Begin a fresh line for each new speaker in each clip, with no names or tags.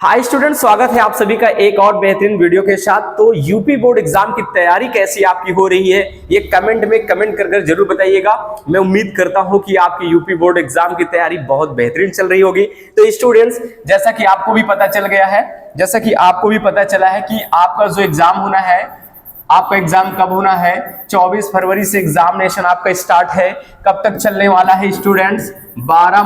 Hi student, स्वागत है आप सभी का एक और बेहतरीन वीडियो के साथ। तो यूपी बोर्ड एग्जाम की तैयारी कैसी आपकी हो रही है, ये कमेंट में कमेंट कर जरूर बताइएगा। मैं उम्मीद करता हूं कि आपकी यूपी बोर्ड एग्जाम की तैयारी बहुत बेहतरीन चल रही होगी। तो स्टूडेंट्स, जैसा कि आपको भी पता चल गया है, जैसा कि आपको भी पता चला है कि आपका जो एग्जाम होना है, आपका एग्जाम कब होना है, 24 फरवरी से एग्जामिनेशन आपका स्टार्ट है। कब तक चलने वाला है स्टूडेंट्स? 12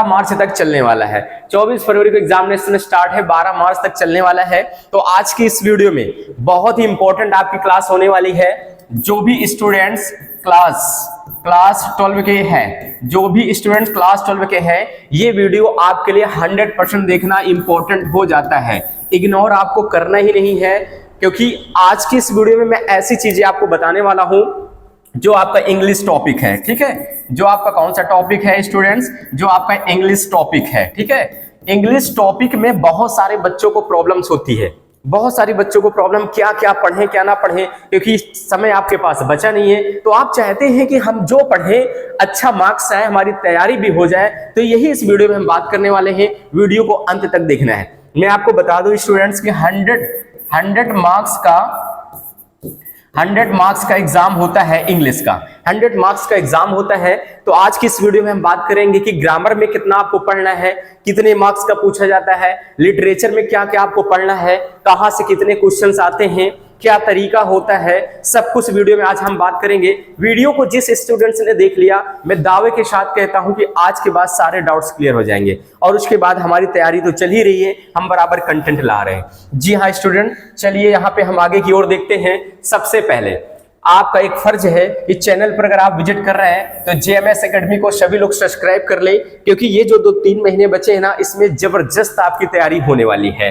मार्च तक चलने वाला है। 24 फरवरी को एग्जामिनेशन स्टार्ट है, 12 मार्च तक चलने वाला है। तो आज की इस वीडियो में बहुत ही इंपॉर्टेंट आपकी क्लास होने वाली है। जो भी स्टूडेंट्स क्लास 12 के हैं, जो भी स्टूडेंट्स क्लास 12 के हैं, ये वीडियो आपके लिए 100% देखना इंपॉर्टेंट हो जाता है। इग्नोर आपको करना ही नहीं है, क्योंकि आज की इस वीडियो में मैं ऐसी चीजें आपको बताने वाला हूं जो आपका इंग्लिश टॉपिक है। ठीक है, जो आपका कौन सा टॉपिक है स्टूडेंट्स? जो आपका इंग्लिश टॉपिक है। ठीक है, इंग्लिश टॉपिक में बहुत सारे बच्चों को प्रॉब्लम्स होती है। बहुत सारे बच्चों को प्रॉब्लम, क्या क्या पढ़ें क्या ना पढ़ें, क्योंकि समय आपके पास बचा नहीं है। तो आप चाहते हैं कि हम जो पढ़ें अच्छा मार्क्स आए, हमारी तैयारी भी हो जाए। तो यही इस वीडियो में हम बात करने वाले हैं। वीडियो को अंत तक देखना है। मैं आपको बता दूं स्टूडेंट्स कि 100 मार्क्स का एग्जाम होता है इंग्लिश का। 100 मार्क्स का एग्जाम होता है। तो आज की इस वीडियो में हम बात करेंगे कि ग्रामर में कितना आपको पढ़ना है, कितने मार्क्स का पूछा जाता है, लिटरेचर में क्या क्या आपको पढ़ना है, कहां से कितने क्वेश्चंस आते हैं, क्या तरीका होता है, सब कुछ वीडियो में आज हम बात करेंगे। वीडियो को जिस स्टूडेंट्स ने देख लिया, मैं दावे के साथ कहता हूं कि आज के बाद सारे डाउट्स क्लियर हो जाएंगे। और उसके बाद हमारी तैयारी तो चल ही रही है, हम बराबर कंटेंट ला रहे हैं। जी हाँ स्टूडेंट, चलिए यहाँ पे हम आगे की ओर देखते हैं। सबसे पहले आपका एक फर्ज है, इस चैनल पर अगर आप विजिट कर रहे हैं तो जेएमएस एकेडमी को सभी लोग सब्सक्राइब कर ले, क्योंकि ये जो 2-3 महीने बचे हैं ना, इसमें जबरदस्त आपकी तैयारी होने वाली है।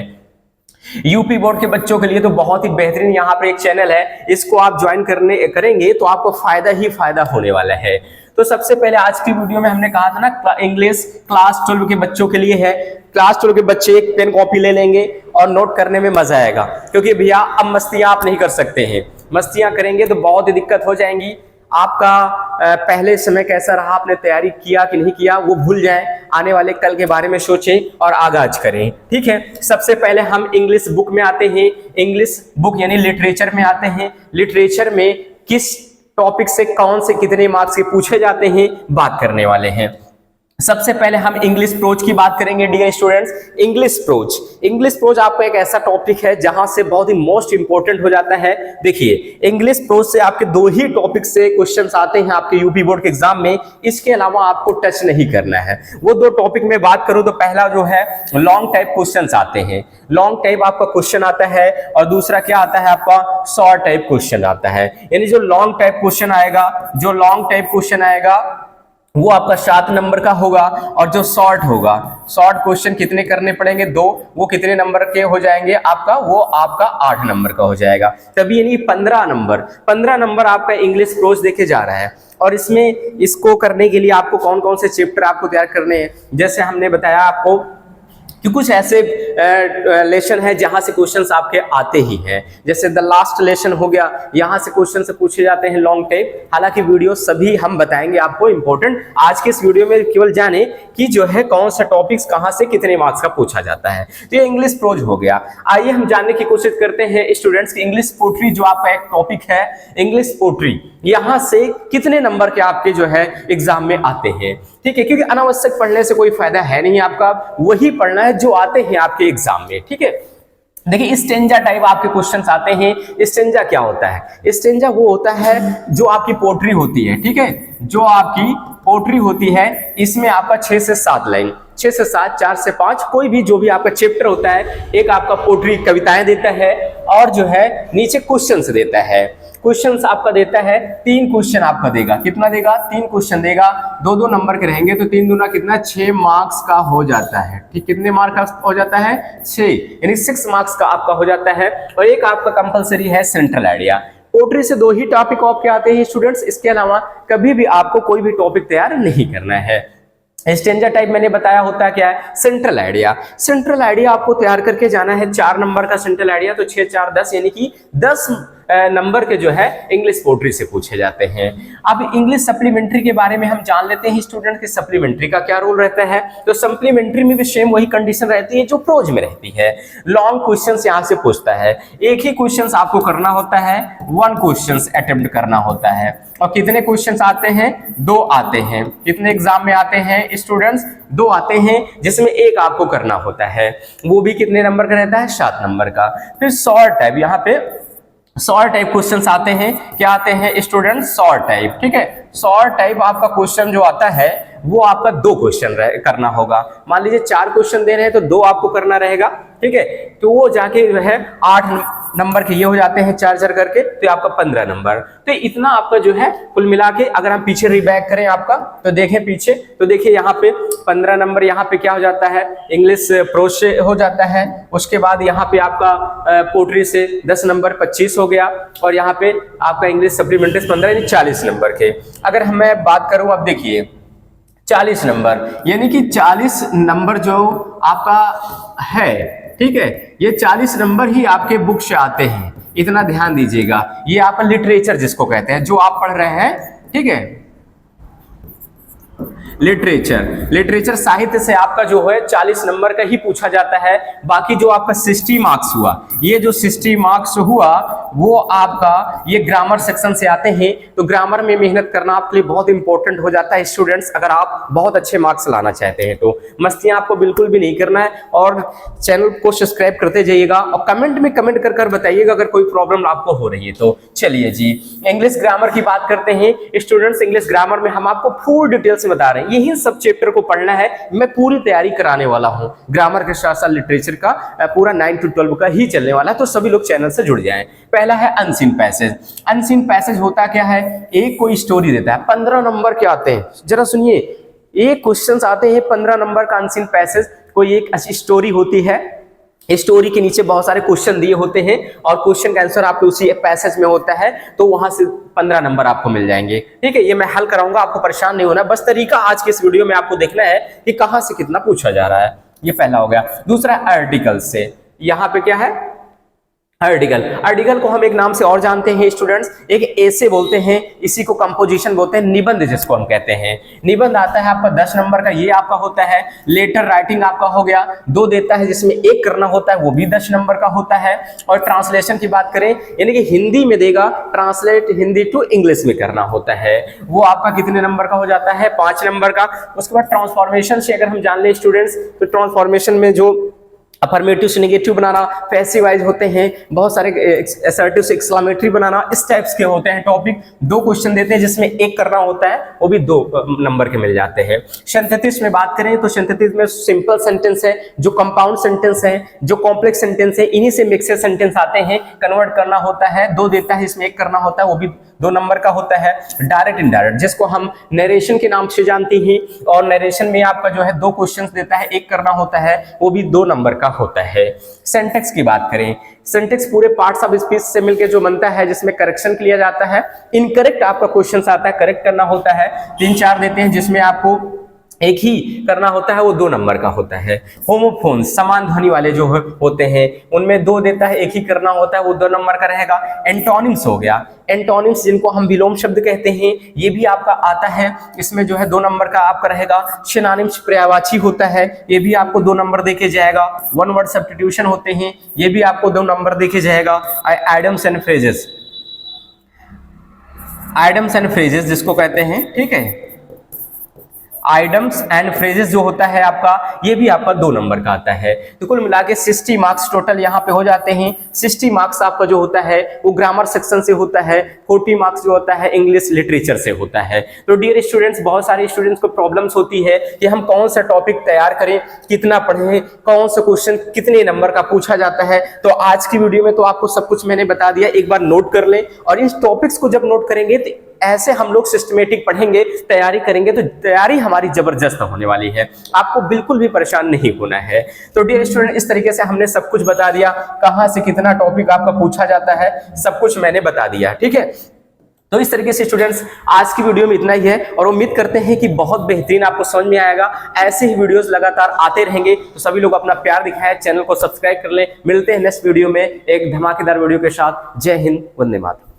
यूपी बोर्ड के बच्चों के लिए तो बहुत ही बेहतरीन यहाँ पर एक चैनल है। इसको आप ज्वाइन करेंगे तो आपको फायदा ही फायदा होने वाला है। तो सबसे पहले आज की वीडियो में हमने कहा था ना, इंग्लिश क्लास 12 के बच्चों के लिए है। क्लास 12 के बच्चे एक पेन कॉपी ले लेंगे और नोट करने में मजा आएगा, क्योंकि भैया अब मस्तियां आप नहीं कर सकते हैं। मस्तियां करेंगे तो बहुत ही दिक्कत हो जाएंगी। आपका पहले समय कैसा रहा, आपने तैयारी किया कि नहीं किया, वो भूल जाएं। आने वाले कल के बारे में सोचें और आगाज करें। ठीक है, सबसे पहले हम इंग्लिश बुक में आते हैं। इंग्लिश बुक यानी लिटरेचर में आते हैं। लिटरेचर में किस टॉपिक से कौन से कितने मार्क्स के पूछे जाते हैं, बात करने वाले हैं। सबसे पहले हम इंग्लिश प्रोज की बात करेंगे डियर स्टूडेंट्स। इंग्लिश प्रोज आपका एक ऐसा टॉपिक है जहां से बहुत ही मोस्ट इंपोर्टेंट हो जाता है। देखिए, इंग्लिश प्रोज से आपके 2 ही टॉपिक से क्वेश्चंस आते हैं आपके यूपी बोर्ड के एग्जाम में। इसके अलावा आपको टच नहीं करना है। वो 2 टॉपिक में बात करूं तो पहला जो है लॉन्ग टाइप क्वेश्चंस आते हैं। लॉन्ग टाइप आपका क्वेश्चन आता है, और दूसरा क्या आता है आपका शॉर्ट टाइप क्वेश्चन आता है। यानी जो लॉन्ग टाइप क्वेश्चन आएगा वो आपका 7 नंबर का होगा, और जो शॉर्ट क्वेश्चन कितने करने पड़ेंगे? 2। वो कितने नंबर के हो जाएंगे आपका? वो आपका 8 नंबर का हो जाएगा। तभी यानी 15 नंबर आपका इंग्लिश प्रोज देखे जा रहा है। और इसको करने के लिए आपको कौन कौन से चैप्टर आपको तैयार करने हैं, जैसे हमने बताया आपको कि कुछ ऐसे लेसन है जहां से क्वेश्चंस आपके आते ही हैं। जैसे द लास्ट लेसन हो गया, यहां से क्वेश्चन से पूछे जाते हैं लॉन्ग टाइप। हालांकि वीडियो सभी हम बताएंगे आपको इंपॉर्टेंट। आज के इस वीडियो में केवल जाने कि जो है कौन सा टॉपिक्स कहां से कितने मार्क्स का पूछा जाता है। तो ये इंग्लिश प्रोज हो गया। आइए हम जानने की कोशिश करते हैं स्टूडेंट्स की इंग्लिश पोट्री जो आपका एक टॉपिक है। इंग्लिश पोट्री यहां से कितने नंबर के आपके जो है एग्जाम में आते हैं। ठीक है, क्योंकि अनावश्यक पढ़ने से कोई फायदा है नहीं, आपका वही पढ़ना है जो आते हैं आपके एग्जाम में। ठीक है, देखिए स्टेंजा टाइप आपके क्वेश्चंस आते हैं। स्टेंजा क्या होता है? स्टेंजा वो होता है जो आपकी पोट्री होती है। ठीक है, जो आपकी पोट्री होती है, इसमें आपका 6 से 7 लाइन, 6 से 7, 4 से 5, कोई भी जो भी आपका चैप्टर होता है, एक आपका पोट्री कविताएं देता है, और जो है नीचे क्वेश्चंस देता है। क्वेश्चंस आपका देता है 3 क्वेश्चन आपका देगा। कितना देगा? 3 क्वेश्चन देगा। 2-2 नंबर के रहेंगे, तो 3 दूना कितना? 6 मार्क्स का हो जाता है। ठीक, कितने मार्क्स का हो जाता है? 6, यानी 6 मार्क्स का आपका हो जाता है। और एक आपका कंपलसरी है सेंट्रल आइडिया। पोट्री से 2 ही टॉपिक आपके आते हैं स्टूडेंट्स। इसके अलावा कभी भी आपको कोई भी टॉपिक तैयार नहीं करना है। स्टेंजा टाइप मैंने बताया होता है क्या है? सेंट्रल आइडिया आपको तैयार करके जाना है। 4 नंबर का सेंट्रल आइडिया, तो 6 4 10, यानी कि 10 नंबर के जो है इंग्लिश पोट्री से पूछे जाते हैं। अब इंग्लिश सप्लीमेंट्री के बारे में हम जान लेते हैं स्टूडेंट के सप्लीमेंट्री का क्या रोल रहता है। तो सप्लीमेंट्री में भी सेम वही कंडीशन रहती है जो प्रोज में रहती है। लॉन्ग क्वेश्चंस यहां से पूछता है, एक ही क्वेश्चंस आपको करना होता है, 1 क्वेश्चंस अटेम्प्ट करना होता है। और कितने क्वेश्चंस आते हैं? 2 आते हैं। कितने एग्जाम में आते हैं स्टूडेंट्स? 2 आते हैं, जिसमें एक आपको करना होता है, वो भी कितने नंबर का रहता है? 7 नंबर का। फिर शॉर्ट टाइप, यहाँ पे शॉर्ट टाइप क्वेश्चंस आते हैं। क्या आते हैं स्टूडेंट्स? Short type. ठीक है, शॉर्ट टाइप आपका क्वेश्चन जो आता है वो आपका 2 क्वेश्चन करना होगा। मान लीजिए 4 क्वेश्चन दे रहे हैं तो 2 आपको करना रहेगा। ठीक है, तो वो जाके जो है 8 नंबर के ये हो जाते हैं 4 करके, तो आपका 15 नंबर। तो इतना आपका जो है कुल मिला के अगर हम पीछे रिबैक करें आपका, तो देखें पीछे, तो देखिए यहाँ पे 15 नंबर यहाँ पे क्या हो जाता है? इंग्लिश प्रोज से हो जाता है। उसके बाद यहाँ पे आपका पोट्री से 10 नंबर 25 हो गया, और यहाँ पे आपका इंग्लिश सप्लीमेंट्री 15 यानी 40 नंबर के। अगर मैं बात करूँ, अब देखिए 40 नंबर यानी कि 40 नंबर जो आपका है, ठीक है, ये 40 नंबर ही आपके बुक से आते हैं। इतना ध्यान दीजिएगा, ये आपका लिटरेचर जिसको कहते हैं, जो आप पढ़ रहे हैं, ठीक है, लिटरेचर साहित्य से आपका जो है 40 नंबर का ही पूछा जाता है। बाकी जो आपका 60 मार्क्स हुआ, ये जो 60 मार्क्स हुआ वो आपका ये ग्रामर सेक्शन से आते हैं। तो ग्रामर में मेहनत करना आपके लिए बहुत इंपॉर्टेंट हो जाता है स्टूडेंट्स, अगर आप बहुत अच्छे मार्क्स लाना चाहते हैं तो। मस्तियां आपको बिल्कुल भी नहीं करना है, और चैनल को सब्सक्राइब करते जाइएगा, और कमेंट में कमेंट कर बताइएगा अगर कोई प्रॉब्लम आपको हो रही है तो। चलिए जी, इंग्लिश ग्रामर की बात करते हैं स्टूडेंट्स। इंग्लिश ग्रामर में हम आपको फुल डिटेल से बता रहे हैं, यही सब चैप्टर को पढ़ना है। मैं पूरी तैयारी कराने वाला हूं, ग्रामर के साथ साथ लिटरेचर का पूरा 9 to 12 का ही चलने वाला है, तो सभी लोग चैनल से जुड़ जाएं। पहला है अनसीन पैसेज। अनसीन पैसेज होता क्या है? एक कोई स्टोरी देता है, 15 नंबर के आते हैं, जरा सुनिए, एक क्वेश्चंस आते हैं 15 नंबर का अनसीन पैसेज। कोई एक अच्छी स्टोरी होती है, स्टोरी के नीचे बहुत सारे क्वेश्चन दिए होते हैं, और क्वेश्चन का आंसर आपके उसी पैसेज में होता है, तो वहां से 15 नंबर आपको मिल जाएंगे। ठीक है, ये मैं हल कराऊंगा, आपको परेशान नहीं होना, बस तरीका आज के इस वीडियो में आपको देखना है कि कहां से कितना पूछा जा रहा है। ये पहला हो गया। दूसरा आर्टिकल से, यहां पे क्या है? आर्टिकल को हम एक नाम से और जानते हैं स्टूडेंट्स, एक एसे बोलते हैं, इसी को कंपोजिशन बोलते हैं, निबंध जिसको हम कहते हैं। निबंध आता है आपका 10 नंबर का, ये आपका होता है। लेटर राइटिंग आपका हो गया, 2 देता है, जिसमें 1 करना होता है, वो भी 10 नंबर का होता है। और ट्रांसलेशन की बात करें, यानी कि हिंदी में देगा, ट्रांसलेट हिंदी टू इंग्लिश में करना होता है, वो आपका कितने नंबर का हो जाता है? 5 नंबर का। उसके बाद ट्रांसफॉर्मेशन से अगर हम जान लें स्टूडेंट्स, तो ट्रांसफॉर्मेशन में जो अफर्मेटिव से नेगेटिव बनाना, पैसिवाइज होते हैं, बहुत सारे असर्टिव से एक्सक्लेमेटरी बनाना, इस टाइप्स के होते हैं टॉपिक। 2 क्वेश्चन देते हैं जिसमें 1 करना होता है, वो भी 2 नंबर के मिल जाते हैं। सिंथेसिस में बात करें तो सिंथेसिस में सिंपल सेंटेंस है, जो कंपाउंड सेंटेंस है, जो कॉम्प्लेक्स सेंटेंस है, इन्हीं से मिक्सड सेंटेंस आते हैं, कन्वर्ट करना होता है। 2 देता है, इसमें 1 करना होता है, वो भी 2 नंबर का होता है। डायरेक्ट इनडायरेक्ट, जिसको हम नरेशन के नाम से जानते हैं, और नरेशन में आपका जो है 2 क्वेश्चंस देता है, 1 करना होता है, वो भी 2 नंबर का होता है। सिंटैक्स की बात करें, सिंटैक्स पूरे पार्ट्स ऑफ स्पीच से मिलकर जो बनता है, जिसमें करेक्शन किया जाता है। इनकरेक्ट आपका क्वेश्चन आता है, करेक्ट करना होता है। 3-4 देते हैं, जिसमें आपको 1 ही करना होता है, वो 2 नंबर का होता है। होमोफोन्स, समान ध्वनि वाले जो होते हैं, उनमें 2 देता है, 1 ही करना होता है, वो 2 नंबर का रहेगा। एंटोनिम्स हो गया, एंटोनिम्स जिनको हम विलोम शब्द कहते हैं, ये भी आपका आता है, इसमें जो है 2 नंबर का आपका रहेगा। सिनोनिम्स पर्यायवाची होता है, ये भी आपको 2 नंबर देके जाएगा। वन वर्ड सब्स्टिट्यूशन होते हैं, ये भी आपको 2 नंबर देके जाएगा। Idioms and phrases, idioms and phrases जिसको कहते हैं, ठीक है, आइडम्स एंड फ्रेजेस जो होता है आपका, ये भी आपका 2 नंबर का आता है। तो कुल मिला के 60 मार्क्स टोटल यहाँ पे हो जाते हैं। 60 मार्क्स आपका जो होता है वो ग्रामर सेक्शन से होता है, 40 मार्क्स जो होता है इंग्लिश लिटरेचर से होता है। तो डियर स्टूडेंट्स, बहुत सारे स्टूडेंट्स को प्रॉब्लम्स होती है कि हम कौन सा टॉपिक तैयार करें, कितना पढ़ें, कौन सा क्वेश्चन कितने नंबर का पूछा जाता है। तो आज की वीडियो में तो आपको सब कुछ मैंने बता दिया, एक बार नोट कर लें, और इन टॉपिक्स को जब नोट करेंगे तो ऐसे हम लोग सिस्टमेटिक पढ़ेंगे, तैयारी करेंगे, तो तैयारी हमारी जबरदस्त होने वाली है, आपको बिल्कुल भी परेशान नहीं होना है। तो डियर स्टूडेंट, इस तरीके से हमने सब कुछ बता दिया, कहां से कितना टॉपिक आपका पूछा जाता है, सब कुछ मैंने बता दिया, ठीक है। तो इस तरीके से स्टूडेंट्स आज की वीडियो में इतना ही है और उम्मीद करते हैं कि बहुत बेहतरीन आपको समझ में आएगा। ऐसे ही वीडियोस लगातार आते रहेंगे, तो सभी लोग अपना प्यार दिखाएं, चैनल को सब्सक्राइब कर लें। मिलते हैं नेक्स्ट वीडियो में एक धमाकेदार वीडियो के साथ। जय हिंद, वंदे मातरम।